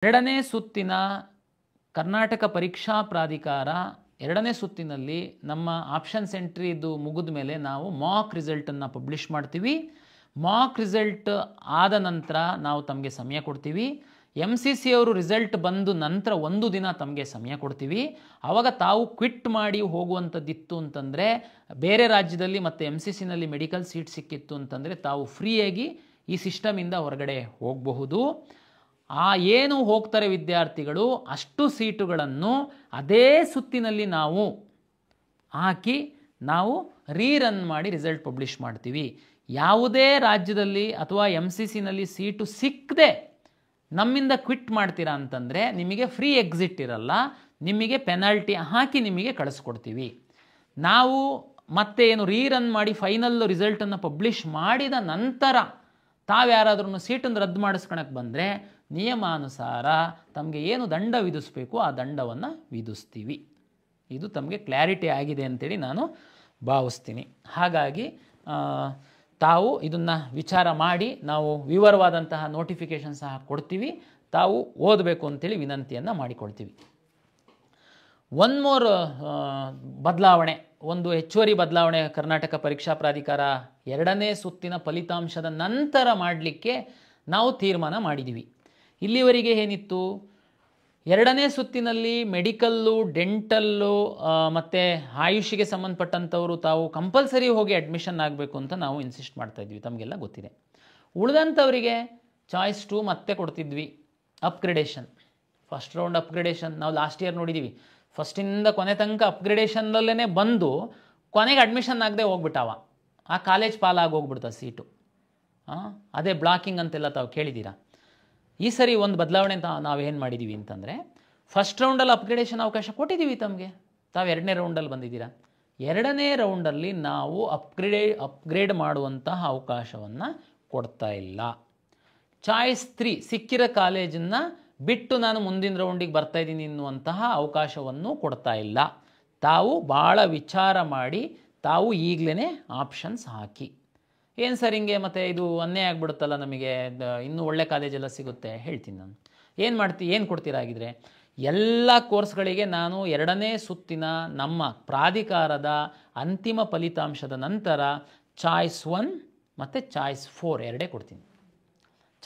ಎರಡನೇ ಸುತ್ತಿನ ಕರ್ನಾಟಕ ಪರೀಕ್ಷಾ ಪ್ರಾಧಿಕಾರ ಎರಡನೇ ಸುತ್ತಿನಲ್ಲಿ ನಮ್ಮ ಆಪ್ಷನ್ಸ್ ಎಂಟ್ರಿದು ಮುಗಿದ ಮೇಲೆ ನಾವು ಮಾಕ್ ರಿಸಲ್ಟನ್ನು ಪಬ್ಲಿಷ್ ಮಾಡ್ತೀವಿ. ಮಾಕ್ ರಿಸಲ್ಟ್ ಆದ ನಂತರ ನಾವು ತಮಗೆ ಸಮಯ ಕೊಡ್ತೀವಿ. MCC ಅವರು ರಿಸಲ್ಟ್ ಬಂದು ನಂತರ ಒಂದು ದಿನ ತಮಗೆ ಸಮಯ ಕೊಡ್ತೀವಿ. ಆವಾಗ ತಾವು ಕ್ವಿಟ್ ಮಾಡಿ ಹೋಗುವಂಥದ್ದಿತ್ತು ಅಂತಂದರೆ, ಬೇರೆ ರಾಜ್ಯದಲ್ಲಿ ಮತ್ತು MCCನಲ್ಲಿ ಮೆಡಿಕಲ್ ಸೀಟ್ ಸಿಕ್ಕಿತ್ತು ಅಂತಂದರೆ ತಾವು ಫ್ರೀಯಾಗಿ ಈ ಸಿಸ್ಟಮಿಂದ ಹೊರಗಡೆ ಹೋಗಬಹುದು. ಏನು ಹೋಗ್ತಾರೆ ವಿದ್ಯಾರ್ಥಿಗಳು ಅಷ್ಟು ಸೀಟುಗಳನ್ನು ಅದೇ ಸುತ್ತಿನಲ್ಲಿ ನಾವು ಹಾಕಿ ನಾವು ರೀರನ್ ಮಾಡಿ ರಿಸಲ್ಟ್ ಪಬ್ಲಿಷ್ ಮಾಡ್ತೀವಿ. ಯಾವುದೇ ರಾಜ್ಯದಲ್ಲಿ ಅಥವಾ MCCನಲ್ಲಿ ಸೀಟು ಸಿಕ್ಕದೆ ನಮ್ಮಿಂದ ಕ್ವಿಟ್ ಮಾಡ್ತೀರಾ ಅಂತಂದರೆ ನಿಮಗೆ ಫ್ರೀ ಎಕ್ಸಿಟ್ ಇರಲ್ಲ, ನಿಮಗೆ ಪೆನಾಲ್ಟಿ ಹಾಕಿ ನಿಮಗೆ ಕಳಿಸ್ಕೊಡ್ತೀವಿ. ನಾವು ಮತ್ತೆ ಏನು ರೀರನ್ ಮಾಡಿ ಫೈನಲ್ ರಿಸಲ್ಟನ್ನು ಪಬ್ಲಿಷ್ ಮಾಡಿದ ನಂತರ ತಾವ್ಯಾರಾದ್ರೂ ಸೀಟನ್ನು ರದ್ದು ಮಾಡಿಸ್ಕೊಳಕ್ಕೆ ಬಂದರೆ ನಿಯಮಾನುಸಾರ ತಮಗೆ ಏನು ದಂಡ ವಿಧಿಸಬೇಕು ಆ ದಂಡವನ್ನು ವಿಧಿಸ್ತೀವಿ. ಇದು ತಮಗೆ ಕ್ಲಾರಿಟಿ ಆಗಿದೆ ಅಂತೇಳಿ ನಾನು ಭಾವಿಸ್ತೀನಿ. ಹಾಗಾಗಿ ತಾವು ಇದನ್ನು ವಿಚಾರ ಮಾಡಿ ನಾವು ವಿವರವಾದಂತಹ ನೋಟಿಫಿಕೇಷನ್ ಸಹ ಕೊಡ್ತೀವಿ. ತಾವು ಓದಬೇಕು ಅಂತೇಳಿ ವಿನಂತಿಯನ್ನು ಮಾಡಿಕೊಳ್ತೀವಿ. ಒನ್ ಮೋರ್ ಬದಲಾವಣೆ, ಒಂದು ಹೆಚ್ಚುವರಿ ಬದಲಾವಣೆ ಕರ್ನಾಟಕ ಪರೀಕ್ಷಾ ಪ್ರಾಧಿಕಾರ ಎರಡನೇ ಸುತ್ತಿನ ಫಲಿತಾಂಶದ ನಂತರ ಮಾಡಲಿಕ್ಕೆ ನಾವು ತೀರ್ಮಾನ ಮಾಡಿದ್ದೀವಿ. ಇಲ್ಲಿವರೆಗೆ ಏನಿತ್ತು, ಎರಡನೇ ಸುತ್ತಿನಲ್ಲಿ ಮೆಡಿಕಲ್ಲು, ಡೆಂಟಲ್ಲು ಮತ್ತು ಆಯುಷಿಗೆ ಸಂಬಂಧಪಟ್ಟಂಥವರು ತಾವು ಕಂಪಲ್ಸರಿ ಹೋಗಿ ಅಡ್ಮಿಷನ್ ಆಗಬೇಕು ಅಂತ ನಾವು ಇನ್ಸಿಸ್ಟ್ ಮಾಡ್ತಾಯಿದ್ವಿ, ತಮಗೆಲ್ಲ ಗೊತ್ತಿದೆ. ಉಳಿದಂಥವರಿಗೆ ಚಾಯ್ಸ್ 2 ಮತ್ತೆ ಕೊಡ್ತಿದ್ವಿ. ಅಪ್ಗ್ರೇಡೇಷನ್, ಫಸ್ಟ್ ರೌಂಡ್ ಅಪ್ಗ್ರೇಡೇಷನ್ ನಾವು ಲಾಸ್ಟ್ ಇಯರ್ ನೋಡಿದ್ದೀವಿ. ಫಸ್ಟಿಂದ ಕೊನೆ ತನಕ ಅಪ್ಗ್ರೇಡೇಷನ್ನಲ್ಲೇ ಬಂದು ಕೊನೆಗೆ ಅಡ್ಮಿಷನ್ ಆಗದೆ ಹೋಗ್ಬಿಟ್ಟವ, ಆ ಕಾಲೇಜ್ ಪಾಲಾಗಿ ಹೋಗ್ಬಿಡ್ತ ಸೀಟು. ಅದೇ ಬ್ಲಾಕಿಂಗ್ ಅಂತೆಲ್ಲ ತಾವು ಕೇಳಿದ್ದೀರಾ. ಈ ಸರಿ ಒಂದು ಬದಲಾವಣೆ ನಾವೇನು ಮಾಡಿದ್ದೀವಿ ಅಂತಂದರೆ, ಫಸ್ಟ್ ರೌಂಡಲ್ಲಿ ಅಪ್ಗ್ರೇಡೇಷನ್ ಅವಕಾಶ ಕೊಟ್ಟಿದ್ದೀವಿ ತಮಗೆ. ತಾವು ಎರಡನೇ ರೌಂಡಲ್ಲಿ ಬಂದಿದ್ದೀರಾ. ಎರಡನೇ ರೌಂಡಲ್ಲಿ ನಾವು ಅಪ್ಗ್ರೇಡ್ ಮಾಡುವಂತಹ ಅವಕಾಶವನ್ನು ಕೊಡ್ತಾ ಇಲ್ಲ. ಚಾಯ್ಸ್ 3 ಸಿಕ್ಕಿರೋ ಕಾಲೇಜನ್ನು ಬಿಟ್ಟು ನಾನು ಮುಂದಿನ ರೌಂಡಿಗೆ ಬರ್ತಾಯಿದ್ದೀನಿ ಎನ್ನುವಂತಹ ಅವಕಾಶವನ್ನು ಕೊಡ್ತಾ ಇಲ್ಲ. ತಾವು ಭಾಳ ವಿಚಾರ ಮಾಡಿ ತಾವು ಈಗಲೇ ಆಪ್ಷನ್ಸ್ ಹಾಕಿ. ಏನು ಸರ್ ಹಿಂಗೆ ಮತ್ತು ಇದು ಅನ್ಯಾಯ ಆಗಿಬಿಡುತ್ತಲ್ಲ, ನಮಗೆ ಇನ್ನೂ ಒಳ್ಳೆ ಕಾಲೇಜೆಲ್ಲ ಸಿಗುತ್ತೆ ಹೇಳ್ತೀನಿ ನಾನು. ಏನು ಕೊಡ್ತೀರಾ ಆಗಿದ್ರೆ, ಎಲ್ಲ ಕೋರ್ಸ್ಗಳಿಗೆ ನಾನು ಎರಡನೇ ಸುತ್ತಿನ ನಮ್ಮ ಪ್ರಾಧಿಕಾರದ ಅಂತಿಮ ಫಲಿತಾಂಶದ ನಂತರ ಚಾಯ್ಸ್ 1 ಮತ್ತು ಚಾಯ್ಸ್ 4 ಎರಡೇ ಕೊಡ್ತೀನಿ.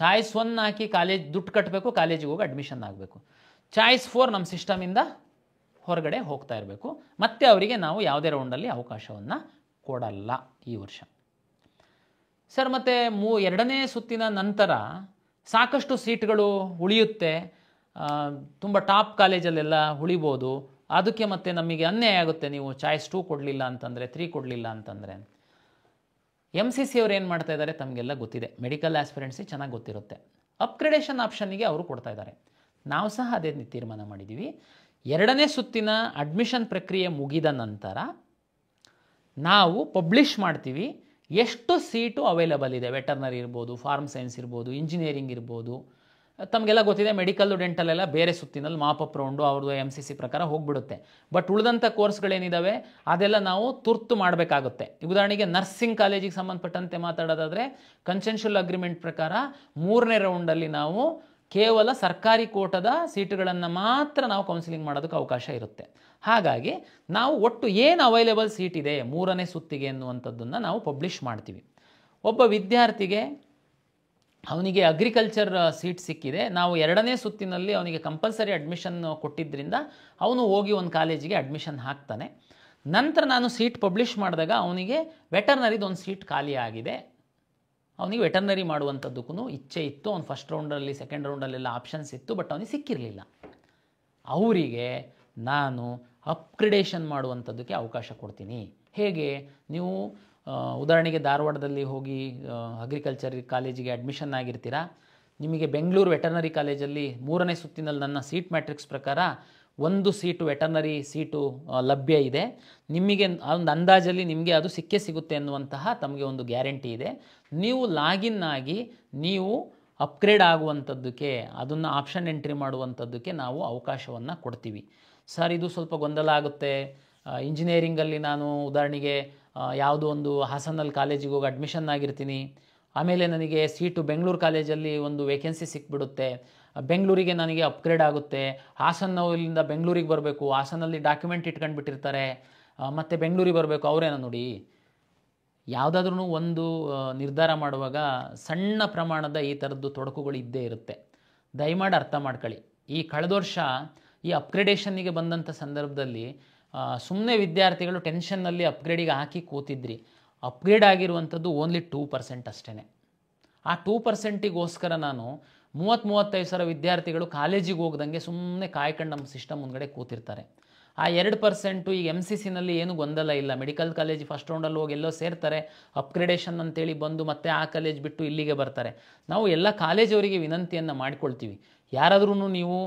ಚಾಯ್ಸ್ 1 ಹಾಕಿ ಕಾಲೇಜ್ ದುಡ್ಡು ಕಟ್ಟಬೇಕು, ಕಾಲೇಜಿಗೆ ಹೋಗಿ ಅಡ್ಮಿಷನ್ ಆಗಬೇಕು. ಚಾಯ್ಸ್ 4 ನಮ್ಮ ಸಿಸ್ಟಮಿಂದ ಹೊರಗಡೆ ಹೋಗ್ತಾ ಇರಬೇಕು. ಮತ್ತು ಅವರಿಗೆ ನಾವು ಯಾವುದೇ ರೌಂಡಲ್ಲಿ ಅವಕಾಶವನ್ನು ಕೊಡಲ್ಲ ಈ ವರ್ಷ. ಸರ್ ಮತ್ತು ಎರಡನೇ ಸುತ್ತಿನ ನಂತರ ಸಾಕಷ್ಟು ಸೀಟ್ಗಳು ಉಳಿಯುತ್ತೆ, ತುಂಬ ಟಾಪ್ ಕಾಲೇಜಲ್ಲೆಲ್ಲ ಉಳಿಬೋದು. ಅದಕ್ಕೆ ಮತ್ತೆ ನಮಗೆ ಅನ್ಯಾಯ ಆಗುತ್ತೆ ನೀವು ಚಾಯ್ಸ್ 2 ಕೊಡಲಿಲ್ಲ ಅಂತಂದರೆ, 3 ಕೊಡಲಿಲ್ಲ ಅಂತಂದರೆ. MCC ಅವ್ರು ಏನು ಮಾಡ್ತಾ ಇದ್ದಾರೆ ತಮಗೆಲ್ಲ ಗೊತ್ತಿದೆ, ಮೆಡಿಕಲ್ ಆಸ್ಪಿರೆಂಟ್ಸಿಗೆ ಚೆನ್ನಾಗಿ ಗೊತ್ತಿರುತ್ತೆ. ಅಪ್ಗ್ರೇಡೇಷನ್ ಆಪ್ಷನ್ನಿಗೆ ಅವರು ಕೊಡ್ತಾ ಇದ್ದಾರೆ. ನಾವು ಸಹ ಅದೇ ತೀರ್ಮಾನ ಮಾಡಿದ್ದೀವಿ. ಎರಡನೇ ಸುತ್ತಿನ ಅಡ್ಮಿಷನ್ ಪ್ರಕ್ರಿಯೆ ಮುಗಿದ ನಂತರ ನಾವು ಪಬ್ಲಿಷ್ ಮಾಡ್ತೀವಿ ಎಷ್ಟು ಸೀಟು ಅವೈಲಬಲ್ ಇದೆ. ವೆಟರ್ನರಿ ಇರ್ಬೋದು, ಫಾರ್ಮ್ ಸೈನ್ಸ್ ಇರ್ಬೋದು, ಇಂಜಿನಿಯರಿಂಗ್ ಇರ್ಬೋದು. ತಮಗೆಲ್ಲ ಗೊತ್ತಿದೆ ಮೆಡಿಕಲ್ಲು ಡೆಂಟಲೆಲ್ಲ ಬೇರೆ ಸುತ್ತಿನಲ್ಲಿ ಮಾಪಪ್ ರೌಂಡು ಅವ್ರದ್ದು MCC ಪ್ರಕಾರ ಹೋಗ್ಬಿಡುತ್ತೆ. ಬಟ್ ಉಳಿದಂಥ ಕೋರ್ಸ್ಗಳೇನಿದ್ದಾವೆ ಅದೆಲ್ಲ ನಾವು ತುರ್ತು ಮಾಡಬೇಕಾಗುತ್ತೆ. ಉದಾಹರಣೆಗೆ ನರ್ಸಿಂಗ್ ಕಾಲೇಜಿಗೆ ಸಂಬಂಧಪಟ್ಟಂತೆ ಮಾತಾಡೋದಾದರೆ ಕನ್ಸೆನ್ಷುಯಲ್ ಅಗ್ರಿಮೆಂಟ್ ಪ್ರಕಾರ 3ನೇ ರೌಂಡಲ್ಲಿ ನಾವು ಕೇವಲ ಸರ್ಕಾರಿ ಕೋಟದ ಸೀಟುಗಳನ್ನು ಮಾತ್ರ ನಾವು ಕೌನ್ಸಿಲಿಂಗ್ ಮಾಡೋದಕ್ಕೆ ಅವಕಾಶ ಇರುತ್ತೆ. ಹಾಗಾಗಿ ನಾವು ಒಟ್ಟು ಏನು ಅವೈಲೇಬಲ್ ಸೀಟ್ ಇದೆ 3ನೇ ಸುತ್ತಿಗೆ ಎನ್ನುವಂಥದ್ದನ್ನು ನಾವು ಪಬ್ಲಿಷ್ ಮಾಡ್ತೀವಿ. ಒಬ್ಬ ವಿದ್ಯಾರ್ಥಿಗೆ ಅವನಿಗೆ ಅಗ್ರಿಕಲ್ಚರ್ ಸೀಟ್ ಸಿಕ್ಕಿದೆ, ನಾವು ಎರಡನೇ ಸುತ್ತಿನಲ್ಲಿ ಅವನಿಗೆ ಕಂಪಲ್ಸರಿ ಅಡ್ಮಿಷನ್ ಕೊಟ್ಟಿದ್ದರಿಂದ ಅವನು ಹೋಗಿ ಒಂದು ಕಾಲೇಜಿಗೆ ಅಡ್ಮಿಷನ್ ಹಾಕ್ತಾನೆ. ನಂತರ ನಾನು ಸೀಟ್ ಪಬ್ಲಿಷ್ ಮಾಡಿದಾಗ ಅವನಿಗೆ ವೆಟರ್ನರಿದು ಒಂದು ಸೀಟ್ ಖಾಲಿ ಆಗಿದೆ, ಅವನಿಗೆ ವೆಟರ್ನರಿ ಮಾಡುವಂಥದ್ದಕ್ಕೂ ಇಚ್ಛೆ ಇತ್ತು. ಅವ್ನು ಫಸ್ಟ್ ರೌಂಡಲ್ಲಿ ಸೆಕೆಂಡ್ ರೌಂಡಲ್ಲೆಲ್ಲ ಆಪ್ಷನ್ಸ್ ಇತ್ತು, ಬಟ್ ಅವನಿಗೆ ಸಿಕ್ಕಿರಲಿಲ್ಲ. ಅವರಿಗೆ ನಾನು ಅಪ್ಗ್ರೇಡೇಷನ್ ಮಾಡುವಂಥದ್ದಕ್ಕೆ ಅವಕಾಶ ಕೊಡ್ತೀನಿ. ಹೇಗೆ, ನೀವು ಉದಾಹರಣೆಗೆ ಧಾರವಾಡದಲ್ಲಿ ಹೋಗಿ ಅಗ್ರಿಕಲ್ಚರ್ ಕಾಲೇಜಿಗೆ ಅಡ್ಮಿಷನ್ ಆಗಿರ್ತೀರಾ. ನಿಮಗೆ ಬೆಂಗಳೂರು ವೆಟರ್ನರಿ ಕಾಲೇಜಲ್ಲಿ 3ನೇ ಸುತ್ತಿನಲ್ಲಿ ನನ್ನ ಸೀಟ್ ಮ್ಯಾಟ್ರಿಕ್ಸ್ ಪ್ರಕಾರ 1 ಸೀಟು ವೆಟರ್ನರಿ ಸೀಟು ಲಭ್ಯ ಇದೆ. ನಿಮಗೆ ಒಂದು ಅಂದಾಜಲ್ಲಿ ನಿಮಗೆ ಅದು ಸಿಕ್ಕೇ ಸಿಗುತ್ತೆ ಅನ್ನುವಂತಹ ತಮಗೆ ಒಂದು ಗ್ಯಾರಂಟಿ ಇದೆ. ನೀವು ಲಾಗಿನ್ ಆಗಿ ನೀವು ಅಪ್ಗ್ರೇಡ್ ಆಗುವಂಥದ್ದಕ್ಕೆ, ಅದನ್ನು ಆಪ್ಷನ್ ಎಂಟ್ರಿ ಮಾಡುವಂಥದ್ದಕ್ಕೆ ನಾವು ಅವಕಾಶವನ್ನು ಕೊಡ್ತೀವಿ. ಸರ್ ಇದು ಸ್ವಲ್ಪ ಗೊಂದಲ ಆಗುತ್ತೆ, ಇಂಜಿನಿಯರಿಂಗಲ್ಲಿ ನಾನು ಉದಾಹರಣೆಗೆ ಯಾವುದೋ ಒಂದು ಹಾಸನಲ್ಲಿ ಕಾಲೇಜಿಗೆ ಹೋಗಿ ಅಡ್ಮಿಷನ್ ಆಗಿರ್ತೀನಿ, ಆಮೇಲೆ ನನಗೆ ಸೀಟು ಬೆಂಗಳೂರು ಕಾಲೇಜಲ್ಲಿ ಒಂದು ವೇಕೆನ್ಸಿ ಸಿಕ್ಬಿಡುತ್ತೆ, ಬೆಂಗಳೂರಿಗೆ ನನಗೆ ಅಪ್ಗ್ರೇಡ್ ಆಗುತ್ತೆ, ಹಾಸನಲ್ಲಿಂದ ಬೆಂಗಳೂರಿಗೆ ಬರಬೇಕು, ಹಾಸನಲ್ಲಿ ಡಾಕ್ಯುಮೆಂಟ್ ಇಟ್ಕೊಂಡು ಬಿಟ್ಟಿರ್ತಾರೆ, ಮತ್ತು ಬೆಂಗಳೂರಿಗೆ ಬರಬೇಕು, ಅವರೇನೋ ನೋಡಿ. ಯಾವುದಾದ್ರೂ ಒಂದು ನಿರ್ಧಾರ ಮಾಡುವಾಗ ಸಣ್ಣ ಪ್ರಮಾಣದ ಈ ಥರದ್ದು ತೊಡಕುಗಳು ಇದ್ದೇ ಇರುತ್ತೆ. ದಯಮಾಡಿ ಅರ್ಥ ಮಾಡ್ಕೊಳ್ಳಿ. ಈ ಕಳೆದ ವರ್ಷ ಈ ಅಪ್ಗ್ರೇಡೇಷನ್ನಿಗೆ ಬಂದಂಥ ಸಂದರ್ಭದಲ್ಲಿ ಸುಮ್ಮನೆ ವಿದ್ಯಾರ್ಥಿಗಳು ಟೆನ್ಷನ್ನಲ್ಲಿ ಅಪ್ಗ್ರೇಡಿಗೆ ಹಾಕಿ ಕೂತಿದ್ರಿ. ಅಪ್ಗ್ರೇಡ್ ಆಗಿರುವಂಥದ್ದು ಓನ್ಲಿ 2% ಅಷ್ಟೇ. ಆ 2%ಗೋಸ್ಕರ ನಾನು 30-35 ಸಾವಿರ ವಿದ್ಯಾರ್ಥಿಗಳು ಕಾಲೇಜಿಗೆ ಹೋಗ್ದಂಗೆ ಸುಮ್ಮನೆ ಕಾಯ್ಕೊಂಡು ನಮ್ಮ ಸಿಸ್ಟಮ್ ಮುಂದ್ಗಡೆ ಕೂತಿರ್ತಾರೆ. ಆ 2% ಈಗ MCCನಲ್ಲಿ ಏನು ಗೊಂದಲ ಇಲ್ಲ. ಮೆಡಿಕಲ್ ಕಾಲೇಜ್ ಫಸ್ಟ್ ರೌಂಡಲ್ಲಿ ಹೋಗಿ ಎಲ್ಲೋ ಸೇರ್ತಾರೆ, ಅಪ್ಗ್ರೇಡೇಷನ್ ಅಂತೇಳಿ ಬಂದು ಮತ್ತೆ ಆ ಕಾಲೇಜ್ ಬಿಟ್ಟು ಇಲ್ಲಿಗೆ ಬರ್ತಾರೆ. ನಾವು ಎಲ್ಲ ಕಾಲೇಜವರಿಗೆ ವಿನಂತಿಯನ್ನು ಮಾಡಿಕೊಳ್ತೀವಿ, ಯಾರಾದ್ರೂ ನೀವು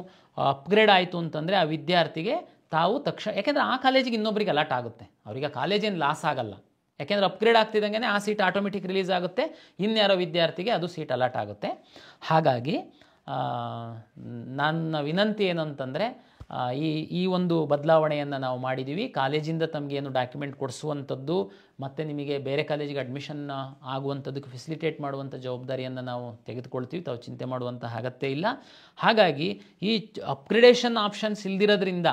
ಅಪ್ಗ್ರೇಡ್ ಆಯಿತು ಅಂತಂದರೆ ಆ ವಿದ್ಯಾರ್ಥಿಗೆ ತಾವು ತಕ್ಷಣ, ಯಾಕೆಂದರೆ ಆ ಕಾಲೇಜಿಗೆ ಇನ್ನೊಬ್ಬರಿಗೆ ಅಲಾಟ್ ಆಗುತ್ತೆ, ಅವರಿಗೆ ಕಾಲೇಜೇನು ಲಾಸ್ ಆಗಲ್ಲ. ಯಾಕೆಂದರೆ ಅಪ್ಗ್ರೇಡ್ ಆಗ್ತಿದ್ದಂಗೆ ಆ ಸೀಟ್ ಆಟೋಮೆಟಿಕ್ ರಿಲೀಸ್ ಆಗುತ್ತೆ, ಇನ್ಯಾರೋ ವಿದ್ಯಾರ್ಥಿಗೆ ಅದು ಸೀಟ್ ಅಲಾಟ್ ಆಗುತ್ತೆ. ಹಾಗಾಗಿ ನನ್ನ ವಿನಂತಿ ಏನು ಅಂತಂದರೆ, ಈ ಒಂದು ಬದಲಾವಣೆಯನ್ನು ನಾವು ಮಾಡಿದ್ದೀವಿ. ಕಾಲೇಜಿಂದ ತಮಗೇನು ಡಾಕ್ಯುಮೆಂಟ್ ಕೊಡಿಸುವಂಥದ್ದು ಮತ್ತು ನಿಮಗೆ ಬೇರೆ ಕಾಲೇಜಿಗೆ ಅಡ್ಮಿಷನ್ ಆಗುವಂಥದ್ದಕ್ಕೆ ಫೆಸಿಲಿಟೇಟ್ ಮಾಡುವಂಥ ಜವಾಬ್ದಾರಿಯನ್ನು ನಾವು ತೆಗೆದುಕೊಳ್ತೀವಿ, ತಾವು ಚಿಂತೆ ಮಾಡುವಂಥ ಅಗತ್ಯ ಇಲ್ಲ. ಹಾಗಾಗಿ ಈ ಅಪ್ಗ್ರೇಡೇಷನ್ ಆಪ್ಷನ್ಸ್ ಇಲ್ದಿರೋದ್ರಿಂದ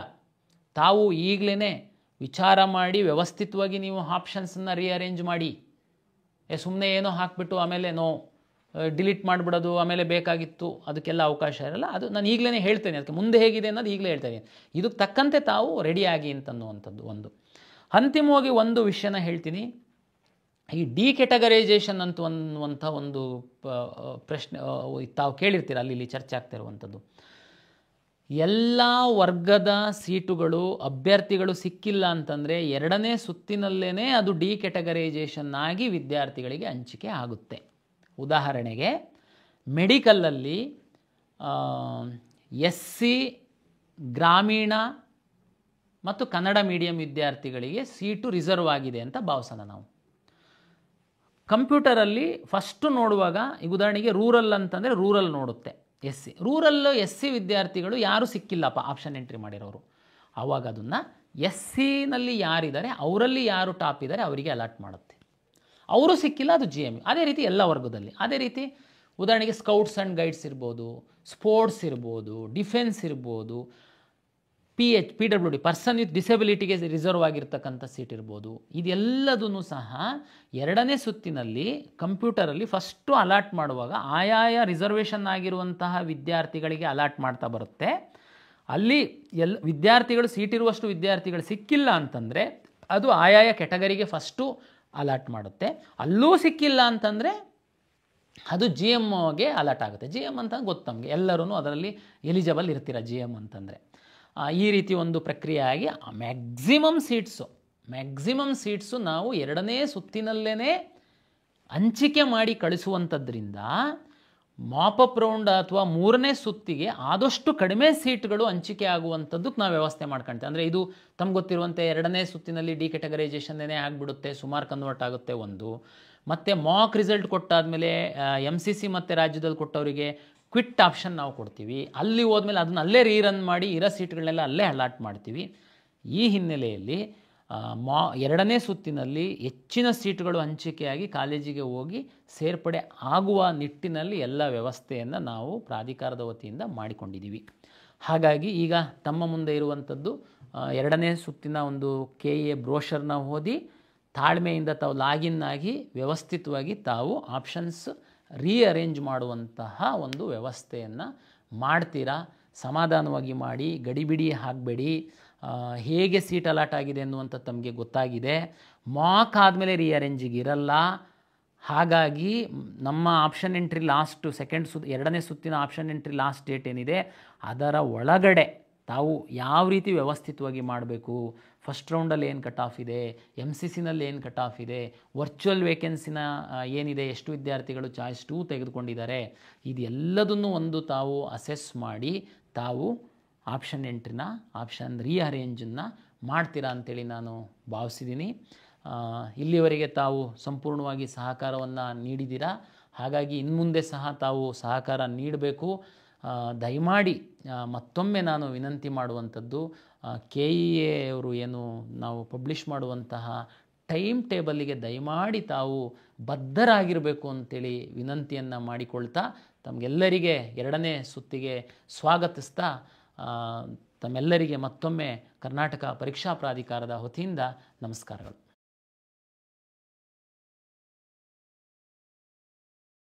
ತಾವು ಈಗಲೇ ವಿಚಾರ ಮಾಡಿ ವ್ಯವಸ್ಥಿತವಾಗಿ ನೀವು ಆಪ್ಷನ್ಸನ್ನು ರೀಅರೇಂಜ್ ಮಾಡಿ. ಸುಮ್ಮನೆ ಏನೋ ಹಾಕಿಬಿಟ್ಟು ಆಮೇಲೆ ಡಿಲೀಟ್ ಮಾಡಿಬಿಡೋದು, ಆಮೇಲೆ ಬೇಕಾಗಿತ್ತು, ಅದಕ್ಕೆಲ್ಲ ಅವಕಾಶ ಇರಲ್ಲ. ಅದು ನಾನು ಈಗಲೇ ಹೇಳ್ತೇನೆ, ಅದಕ್ಕೆ ಮುಂದೆ ಹೇಗಿದೆ ಅನ್ನೋದು ಈಗಲೇ ಹೇಳ್ತೇನೆ. ಇದಕ್ಕೆ ತಕ್ಕಂತೆ ತಾವು ರೆಡಿಯಾಗಿ ಅಂತನ್ನುವಂಥದ್ದು ಒಂದು. ಅಂತಿಮವಾಗಿ ಒಂದು ವಿಷಯನ ಹೇಳ್ತೀನಿ. ಈ ಡಿಕ್ಯಾಟಗರೈಸೇಷನ್ ಅನ್ನುವಂಥ ಒಂದು ಪ್ರಶ್ನೆ ತಾವು ಕೇಳಿರ್ತೀರ, ಅಲ್ಲಿ ಚರ್ಚೆ ಆಗ್ತಾ ಇರುವಂಥದ್ದು. ಎಲ್ಲ ವರ್ಗದ ಸೀಟುಗಳು ಅಭ್ಯರ್ಥಿಗಳು ಸಿಕ್ಕಿಲ್ಲ ಅಂತಂದರೆ 2ನೇ ಸುತ್ತಿನಲ್ಲೇ ಅದು ಡಿಕ್ಯಾಟಗರೈಸೇಷನ್ ಆಗಿ ವಿದ್ಯಾರ್ಥಿಗಳಿಗೆ ಹಂಚಿಕೆ ಆಗುತ್ತೆ. ಉದಾಹರಣೆಗೆ ಮೆಡಿಕಲಲ್ಲಿ SC ಗ್ರಾಮೀಣ ಮತ್ತು ಕನ್ನಡ ಮೀಡಿಯಂ ವಿದ್ಯಾರ್ಥಿಗಳಿಗೆ ಸೀಟು ರಿಸರ್ವ್ ಆಗಿದೆ ಅಂತ ಭಾವಿಸೋಣ ನಾವು. ಕಂಪ್ಯೂಟರಲ್ಲಿ ಫಸ್ಟು ನೋಡುವಾಗ ಈಗ ಉದಾಹರಣೆಗೆ ರೂರಲ್ ಅಂತಂದರೆ ರೂರಲ್ ನೋಡುತ್ತೆ, SC ರೂರಲ್ಲು SC ವಿದ್ಯಾರ್ಥಿಗಳು ಯಾರೂ ಸಿಕ್ಕಿಲ್ಲಪ್ಪ ಆಪ್ಷನ್ ಎಂಟ್ರಿ ಮಾಡಿರೋರು. ಆವಾಗ ಅದನ್ನು SCನಲ್ಲಿ ಯಾರಿದ್ದಾರೆ ಅವರಲ್ಲಿ ಯಾರು ಟಾಪ್ ಇದ್ದಾರೆ ಅವರಿಗೆ ಅಲಾಟ್ ಮಾಡುತ್ತೆ. ಅವರು ಸಿಕ್ಕಿಲ್ಲ, ಅದು GMU. ಅದೇ ರೀತಿ ಎಲ್ಲ ವರ್ಗದಲ್ಲಿ. ಅದೇ ರೀತಿ ಉದಾಹರಣೆಗೆ ಸ್ಕೌಟ್ಸ್ ಆ್ಯಂಡ್ ಗೈಡ್ಸ್ ಇರ್ಬೋದು, ಸ್ಪೋರ್ಟ್ಸ್ ಇರ್ಬೋದು, ಡಿಫೆನ್ಸ್ ಇರ್ಬೋದು, PWD ಪರ್ಸನ್ ವಿತ್ ಡಿಸೆಬಿಲಿಟಿಗೆ ರಿಸರ್ವ್ ಆಗಿರ್ತಕ್ಕಂಥ ಸೀಟ್ ಇರ್ಬೋದು. ಇದೆಲ್ಲದೂ ಸಹ 2ನೇ ಸುತ್ತಿನಲ್ಲಿ ಕಂಪ್ಯೂಟರಲ್ಲಿ ಫಸ್ಟು ಅಲಾಟ್ ಮಾಡುವಾಗ ಆಯಾಯ ರಿಸರ್ವೇಷನ್ ಆಗಿರುವಂತಹ ವಿದ್ಯಾರ್ಥಿಗಳಿಗೆ ಅಲಾಟ್ ಮಾಡ್ತಾ ಬರುತ್ತೆ. ಅಲ್ಲಿ ವಿದ್ಯಾರ್ಥಿಗಳು ಸೀಟಿರುವಷ್ಟು ವಿದ್ಯಾರ್ಥಿಗಳು ಸಿಕ್ಕಿಲ್ಲ ಅಂತಂದರೆ ಅದು ಆಯಾಯ ಕೆಟಗರಿಗೆ ಫಸ್ಟು ಅಲಾಟ್ ಮಾಡುತ್ತೆ. ಅಲ್ಲೂ ಸಿಕ್ಕಿಲ್ಲ ಅಂತಂದರೆ ಅದು GMಗೆ ಅಲಾಟ್ ಆಗುತ್ತೆ. GM ಅಂತ ಗೊತ್ತು ನಮಗೆ, ಎಲ್ಲರೂ ಅದರಲ್ಲಿ ಎಲಿಜಿಬಲ್ ಇರ್ತೀರ GM ಅಂತಂದರೆ. ಈ ರೀತಿ ಒಂದು ಪ್ರಕ್ರಿಯೆ ಆಗಿ ಮ್ಯಾಕ್ಸಿಮಮ್ ಸೀಟ್ಸು ನಾವು 2ನೇ ಸುತ್ತಿನಲ್ಲೇ ಹಂಚಿಕೆ ಮಾಡಿ ಕಳಿಸುವಂಥದ್ರಿಂದ ಮಾಪಪ್ ರೌಂಡ್ ಅಥವಾ 3ನೇ ಸುತ್ತಿಗೆ ಆದಷ್ಟು ಕಡಿಮೆ ಸೀಟ್ಗಳು ಹಂಚಿಕೆ ಆಗುವಂಥದ್ದಕ್ಕೆ ನಾವು ವ್ಯವಸ್ಥೆ ಮಾಡ್ಕೊಳ್ತೇವೆ. ಅಂದರೆ ಇದು ತಮ್ಗೆ ಗೊತ್ತಿರುವಂತೆ 2ನೇ ಸುತ್ತಿನಲ್ಲಿ ಡಿಕ್ಯಾಟಗರೈಸೇಷನ್ನೇ ಆಗಿಬಿಡುತ್ತೆ, ಸುಮಾರು ಕನ್ವರ್ಟ್ ಆಗುತ್ತೆ ಒಂದು. ಮತ್ತು ಮಾಕ್ ರಿಸಲ್ಟ್ ಕೊಟ್ಟಾದಮೇಲೆ MCC ಮತ್ತು ರಾಜ್ಯದಲ್ಲಿ ಕೊಟ್ಟವರಿಗೆ ಕ್ವಿಟ್ ಆಪ್ಷನ್ ನಾವು ಕೊಡ್ತೀವಿ. ಅಲ್ಲಿ ಹೋದ್ಮೇಲೆ ಅದನ್ನು ಅಲ್ಲೇ ರೀರನ್ ಮಾಡಿ ಇರೋ ಸೀಟ್ಗಳನ್ನೆಲ್ಲ ಅಲ್ಲೇ ಅಲಾಟ್ ಮಾಡ್ತೀವಿ. ಈ ಹಿನ್ನೆಲೆಯಲ್ಲಿ 2ನೇ ಸುತ್ತಿನಲ್ಲಿ ಹೆಚ್ಚಿನ ಸೀಟುಗಳು ಹಂಚಿಕೆಯಾಗಿ ಕಾಲೇಜಿಗೆ ಹೋಗಿ ಸೇರ್ಪಡೆ ಆಗುವ ನಿಟ್ಟಿನಲ್ಲಿ ಎಲ್ಲ ವ್ಯವಸ್ಥೆಯನ್ನು ನಾವು ಪ್ರಾಧಿಕಾರದ ವತಿಯಿಂದ ಮಾಡಿಕೊಂಡಿದ್ದೀವಿ. ಹಾಗಾಗಿ ಈಗ ತಮ್ಮ ಮುಂದೆ ಇರುವಂಥದ್ದು 2ನೇ ಸುತ್ತಿನ ಒಂದು KA ಬ್ರೋಷರ್ನ ಓದಿ ತಾಳ್ಮೆಯಿಂದ ತಾವು ಲಾಗಿನ್ ಆಗಿ ವ್ಯವಸ್ಥಿತವಾಗಿ ತಾವು ಆಪ್ಷನ್ಸ್ ರೀಅರೇಂಜ್ ಮಾಡುವಂತಹ ಒಂದು ವ್ಯವಸ್ಥೆಯನ್ನು ಮಾಡ್ತೀರಾ. ಸಮಾಧಾನವಾಗಿ ಮಾಡಿ, ಗಡಿಬಿಡಿ ಆಗಬೇಡಿ. ಹೇಗೆ ಸೀಟ್ ಅಲಾಟ್ ಆಗಿದೆ ಅನ್ನುವಂಥ ತಮಗೆ ಗೊತ್ತಾಗಿದೆ. ಮಾಕ್ ಆದಮೇಲೆ ರೀಅರೇಂಜಿಗೆ ಇರಲ್ಲ. ಹಾಗಾಗಿ ನಮ್ಮ ಆಪ್ಷನ್ ಎಂಟ್ರಿ ಲಾಸ್ಟ್ 2ನೇ ಸುತ್ತಿನ ಆಪ್ಷನ್ ಎಂಟ್ರಿ ಲಾಸ್ಟ್ ಡೇಟ್ ಏನಿದೆ ಅದರ ಒಳಗಡೆ ತಾವು ಯಾವ ರೀತಿ ವ್ಯವಸ್ಥಿತವಾಗಿ ಮಾಡಬೇಕು, ಫಸ್ಟ್ ರೌಂಡಲ್ಲಿ ಏನು ಕಟ್ ಆಫ್ ಇದೆ, MCCನಲ್ಲಿ ಏನು ಕಟ್ ಆಫ್ ಇದೆ, ವರ್ಚುವಲ್ ವೇಕೆನ್ಸಿನ ಏನಿದೆ, ಎಷ್ಟು ವಿದ್ಯಾರ್ಥಿಗಳು ಚಾಯ್ಸ್ 2 ತೆಗೆದುಕೊಂಡಿದ್ದಾರೆ, ಇದೆಲ್ಲದನ್ನು ಒಂದು ತಾವು ಅಸೆಸ್ ಮಾಡಿ ತಾವು ಆಪ್ಷನ್ ರೀಅರೇಂಜನ್ನು ಮಾಡ್ತೀರಾ ಅಂತೇಳಿ ನಾನು ಭಾವಿಸಿದ್ದೀನಿ. ಇಲ್ಲಿವರೆಗೆ ತಾವು ಸಂಪೂರ್ಣವಾಗಿ ಸಹಕಾರವನ್ನು ನೀಡಿದ್ದೀರಾ. ಹಾಗಾಗಿ ಇನ್ಮುಂದೆ ಸಹ ತಾವು ಸಹಕಾರ ನೀಡಬೇಕು. ದಯಮಾಡಿ ಮತ್ತೊಮ್ಮೆ ನಾನು ವಿನಂತಿ ಮಾಡುವಂಥದ್ದು, KEA ಅವರು ಏನು ನಾವು ಪಬ್ಲಿಷ್ ಮಾಡುವಂತಹ ಟೈಮ್ ಟೇಬಲ್ಲಿಗೆ ದಯಮಾಡಿ ತಾವು ಬದ್ಧರಾಗಿರಬೇಕು ಅಂತೇಳಿ ವಿನಂತಿಯನ್ನು ಮಾಡಿಕೊಳ್ತಾ ತಮಗೆಲ್ಲರಿಗೆ ಎರಡನೇ ಸುತ್ತಿಗೆ ಸ್ವಾಗತಿಸ್ತಾ ತಮ್ಮೆಲ್ಲರಿಗೆ ಮತ್ತೊಮ್ಮೆ ಕರ್ನಾಟಕ ಪರೀಕ್ಷಾ ಪ್ರಾಧಿಕಾರದ ವತಿಯಿಂದ ನಮಸ್ಕಾರಗಳು.